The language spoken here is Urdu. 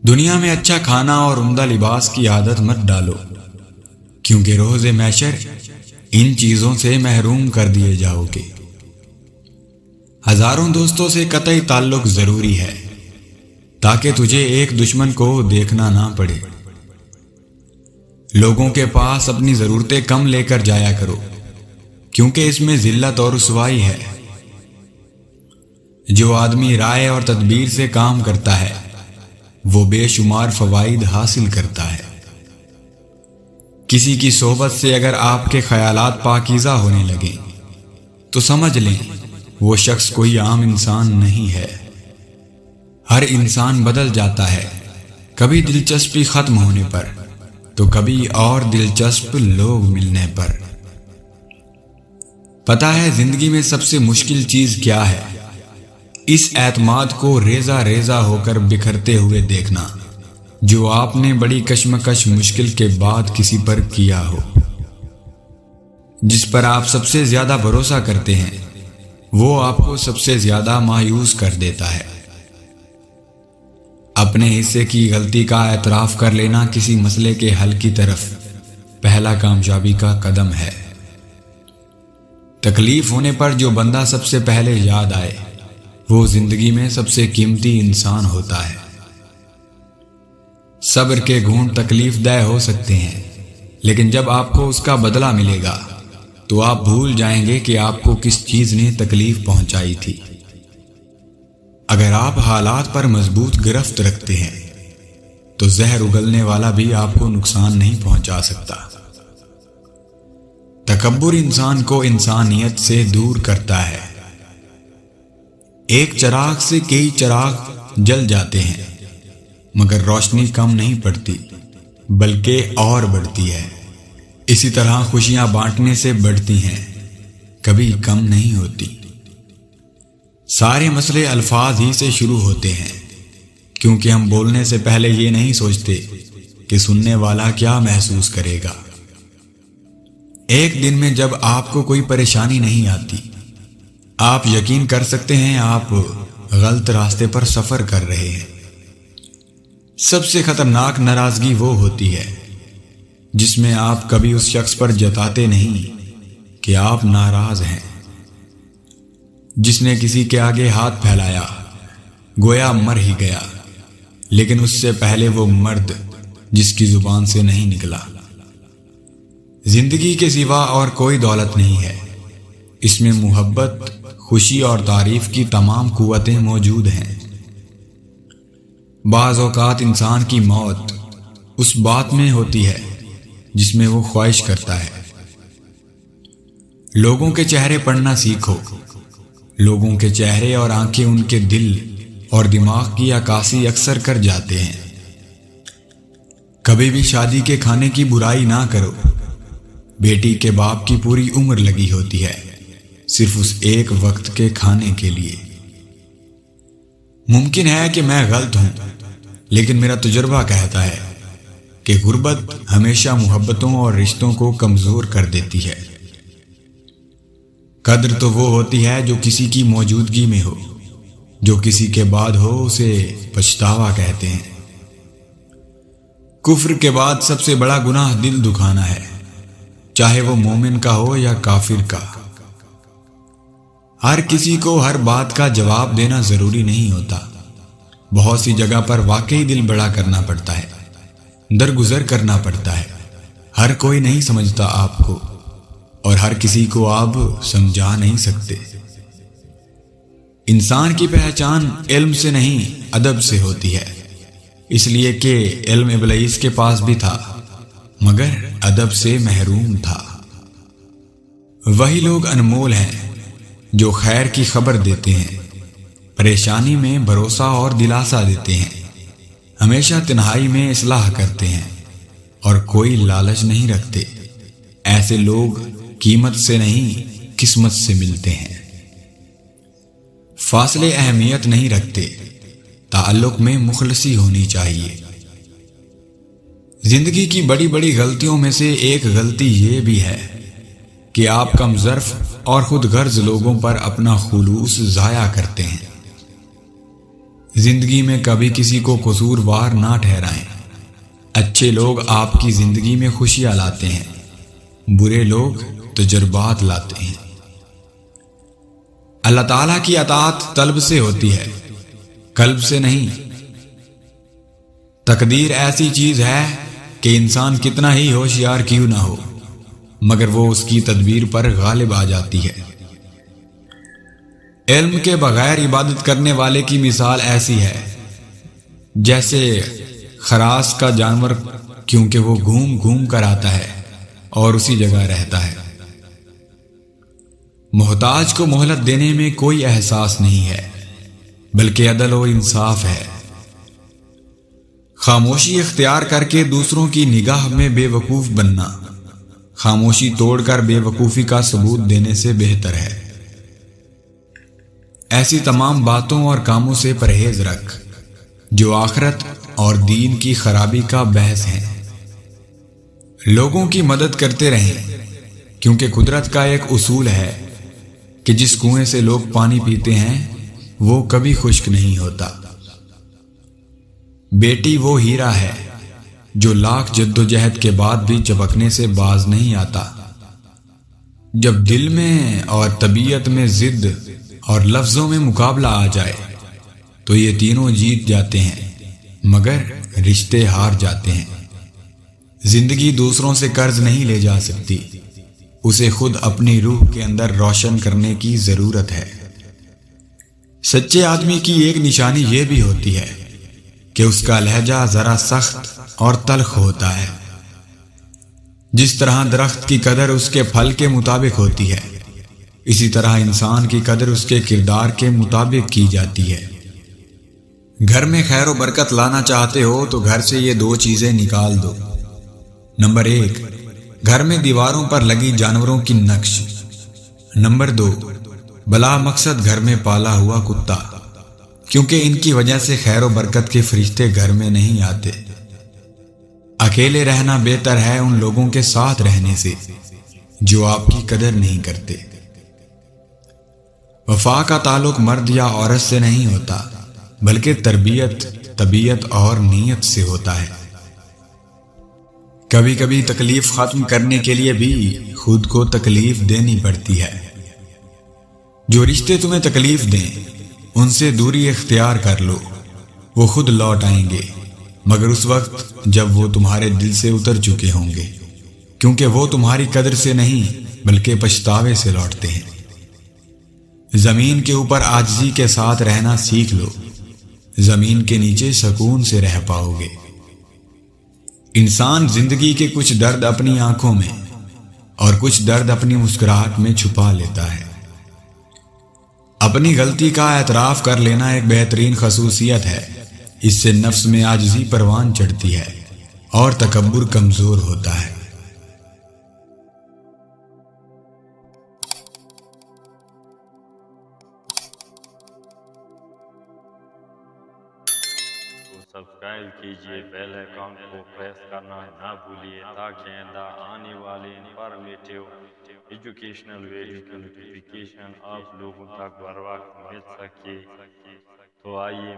دنیا میں اچھا کھانا اور عمدہ لباس کی عادت مت ڈالو، کیونکہ روز محشر ان چیزوں سے محروم کر دیے جاؤ گے۔ ہزاروں دوستوں سے قطعی تعلق ضروری ہے تاکہ تجھے ایک دشمن کو دیکھنا نہ پڑے۔ لوگوں کے پاس اپنی ضرورتیں کم لے کر جایا کرو، کیونکہ اس میں ذلت اور رسوائی ہے۔ جو آدمی رائے اور تدبیر سے کام کرتا ہے وہ بے شمار فوائد حاصل کرتا ہے۔ کسی کی صحبت سے اگر آپ کے خیالات پاکیزہ ہونے لگیں تو سمجھ لیں وہ شخص کوئی عام انسان نہیں ہے۔ ہر انسان بدل جاتا ہے، کبھی دلچسپی ختم ہونے پر تو کبھی اور دلچسپ لوگ ملنے پر۔ پتہ ہے زندگی میں سب سے مشکل چیز کیا ہے؟ اس اعتماد کو ریزہ ریزہ ہو کر بکھرتے ہوئے دیکھنا جو آپ نے بڑی کشمکش مشکل کے بعد کسی پر کیا ہو۔ جس پر آپ سب سے زیادہ بھروسہ کرتے ہیں وہ آپ کو سب سے زیادہ مایوس کر دیتا ہے۔ اپنے حصے کی غلطی کا اعتراف کر لینا کسی مسئلے کے حل کی طرف پہلا کامیابی کا قدم ہے۔ تکلیف ہونے پر جو بندہ سب سے پہلے یاد آئے وہ زندگی میں سب سے قیمتی انسان ہوتا ہے۔ صبر کے گھونٹ تکلیف دہ ہو سکتے ہیں، لیکن جب آپ کو اس کا بدلہ ملے گا تو آپ بھول جائیں گے کہ آپ کو کس چیز نے تکلیف پہنچائی تھی۔ اگر آپ حالات پر مضبوط گرفت رکھتے ہیں تو زہر اگلنے والا بھی آپ کو نقصان نہیں پہنچا سکتا۔ تکبر انسان کو انسانیت سے دور کرتا ہے۔ ایک چراغ سے کئی چراغ جل جاتے ہیں مگر روشنی کم نہیں پڑتی بلکہ اور بڑھتی ہے۔ اسی طرح خوشیاں بانٹنے سے بڑھتی ہیں، کبھی کم نہیں ہوتی۔ سارے مسئلے الفاظ ہی سے شروع ہوتے ہیں، کیونکہ ہم بولنے سے پہلے یہ نہیں سوچتے کہ سننے والا کیا محسوس کرے گا۔ ایک دن میں جب آپ کو کوئی پریشانی نہیں آتی، آپ یقین کر سکتے ہیں آپ غلط راستے پر سفر کر رہے ہیں۔ سب سے خطرناک ناراضگی وہ ہوتی ہے جس میں آپ کبھی اس شخص پر جتاتے نہیں کہ آپ ناراض ہیں۔ جس نے کسی کے آگے ہاتھ پھیلایا گویا مر ہی گیا، لیکن اس سے پہلے وہ مرد جس کی زبان سے نہیں نکلا۔ زندگی کے سوا اور کوئی دولت نہیں ہے، اس میں محبت، خوشی اور تعریف کی تمام قوتیں موجود ہیں۔ بعض اوقات انسان کی موت اس بات میں ہوتی ہے جس میں وہ خواہش کرتا ہے۔ لوگوں کے چہرے پڑھنا سیکھو۔ لوگوں کے چہرے اور آنکھیں ان کے دل اور دماغ کی عکاسی اکثر کر جاتے ہیں۔ کبھی بھی شادی کے کھانے کی برائی نہ کرو۔ بیٹی کے باپ کی پوری عمر لگی ہوتی ہے صرف اس ایک وقت کے کھانے کے لیے۔ ممکن ہے کہ میں غلط ہوں، لیکن میرا تجربہ کہتا ہے کہ غربت ہمیشہ محبتوں اور رشتوں کو کمزور کر دیتی ہے۔ قدر تو وہ ہوتی ہے جو کسی کی موجودگی میں ہو، جو کسی کے بعد ہو اسے پچھتاوا کہتے ہیں۔ کفر کے بعد سب سے بڑا گناہ دل دکھانا ہے، چاہے وہ مومن کا ہو یا کافر کا۔ ہر کسی کو ہر بات کا جواب دینا ضروری نہیں ہوتا۔ بہت سی جگہ پر واقعی دل بڑا کرنا پڑتا ہے، درگزر کرنا پڑتا ہے۔ ہر کوئی نہیں سمجھتا آپ کو، اور ہر کسی کو آپ سمجھا نہیں سکتے۔ انسان کی پہچان علم سے نہیں ادب سے ہوتی ہے، اس لیے کہ علم ابلیس کے پاس بھی تھا مگر ادب سے محروم تھا۔ وہی لوگ انمول ہیں جو خیر کی خبر دیتے ہیں، پریشانی میں بھروسہ اور دلاسا دیتے ہیں، ہمیشہ تنہائی میں اصلاح کرتے ہیں اور کوئی لالچ نہیں رکھتے۔ ایسے لوگ قیمت سے نہیں قسمت سے ملتے ہیں۔ فاصلے اہمیت نہیں رکھتے، تعلق میں مخلصی ہونی چاہیے۔ زندگی کی بڑی بڑی غلطیوں میں سے ایک غلطی یہ بھی ہے کہ آپ کم ظرف اور خود غرض لوگوں پر اپنا خلوص ضائع کرتے ہیں۔ زندگی میں کبھی کسی کو قصوروار نہ ٹھہرائیں۔ اچھے لوگ آپ کی زندگی میں خوشیاں لاتے ہیں، برے لوگ تجربات لاتے ہیں۔ اللہ تعالیٰ کی اطاعت طلب سے ہوتی ہے، قلب سے نہیں۔ تقدیر ایسی چیز ہے کہ انسان کتنا ہی ہوشیار کیوں نہ ہو، مگر وہ اس کی تدبیر پر غالب آ جاتی ہے۔ علم کے بغیر عبادت کرنے والے کی مثال ایسی ہے جیسے خراس کا جانور، کیونکہ وہ گھوم گھوم کر آتا ہے اور اسی جگہ رہتا ہے۔ محتاج کو مہلت دینے میں کوئی احساس نہیں ہے، بلکہ عدل و انصاف ہے۔ خاموشی اختیار کر کے دوسروں کی نگاہ میں بے وقوف بننا، خاموشی توڑ کر بے وقوفی کا ثبوت دینے سے بہتر ہے۔ ایسی تمام باتوں اور کاموں سے پرہیز رکھ جو آخرت اور دین کی خرابی کا باعث ہیں۔ لوگوں کی مدد کرتے رہیں، کیونکہ قدرت کا ایک اصول ہے کہ جس کنویں سے لوگ پانی پیتے ہیں وہ کبھی خشک نہیں ہوتا۔ بیٹی وہ ہیرا ہے جو لاکھ جد و جہد کے بعد بھی چپکنے سے باز نہیں آتا۔ جب دل میں اور طبیعت میں ضد اور لفظوں میں مقابلہ آ جائے تو یہ تینوں جیت جاتے ہیں، مگر رشتے ہار جاتے ہیں۔ زندگی دوسروں سے قرض نہیں لے جا سکتی، اسے خود اپنی روح کے اندر روشن کرنے کی ضرورت ہے۔ سچے آدمی کی ایک نشانی یہ بھی ہوتی ہے کہ اس کا لہجہ ذرا سخت اور تلخ ہوتا ہے۔ جس طرح درخت کی قدر اس کے پھل کے مطابق ہوتی ہے، اسی طرح انسان کی قدر اس کے کردار کے مطابق کی جاتی ہے۔ گھر میں خیر و برکت لانا چاہتے ہو تو گھر سے یہ دو چیزیں نکال دو۔ نمبر 1، گھر میں دیواروں پر لگی جانوروں کی نقش۔ نمبر 2، بلا مقصد گھر میں پالا ہوا کتا، کیونکہ ان کی وجہ سے خیر و برکت کے فرشتے گھر میں نہیں آتے۔ اکیلے رہنا بہتر ہے ان لوگوں کے ساتھ رہنے سے جو آپ کی قدر نہیں کرتے۔ وفا کا تعلق مرد یا عورت سے نہیں ہوتا، بلکہ تربیت، طبیعت اور نیت سے ہوتا ہے۔ کبھی کبھی تکلیف ختم کرنے کے لیے بھی خود کو تکلیف دینی پڑتی ہے۔ جو رشتے تمہیں تکلیف دیں ان سے دوری اختیار کر لو، وہ خود لوٹ آئیں گے، مگر اس وقت جب وہ تمہارے دل سے اتر چکے ہوں گے، کیونکہ وہ تمہاری قدر سے نہیں بلکہ پچھتاوے سے لوٹتے ہیں۔ زمین کے اوپر عاجزی کے ساتھ رہنا سیکھ لو، زمین کے نیچے سکون سے رہ پاؤ گے۔ انسان زندگی کے کچھ درد اپنی آنکھوں میں اور کچھ درد اپنی مسکراہٹ میں چھپا لیتا ہے۔ اپنی غلطی کا اعتراف کر لینا ایک بہترین خصوصیت ہے، اس سے نفس میں عاجزی پروان چڑھتی ہے اور تکبر کمزور ہوتا ہے۔ سبسکرائب کیجئے، بیل آئیکن کو پریس کرنا نہ بھولیے تاکہ آئندہ آنے والے انفارمیٹیو ایجوکیشنل ویڈیو کی نوٹیفیکیشن آپ لوگوں تک بر وقت مل سکے۔ تو آئیے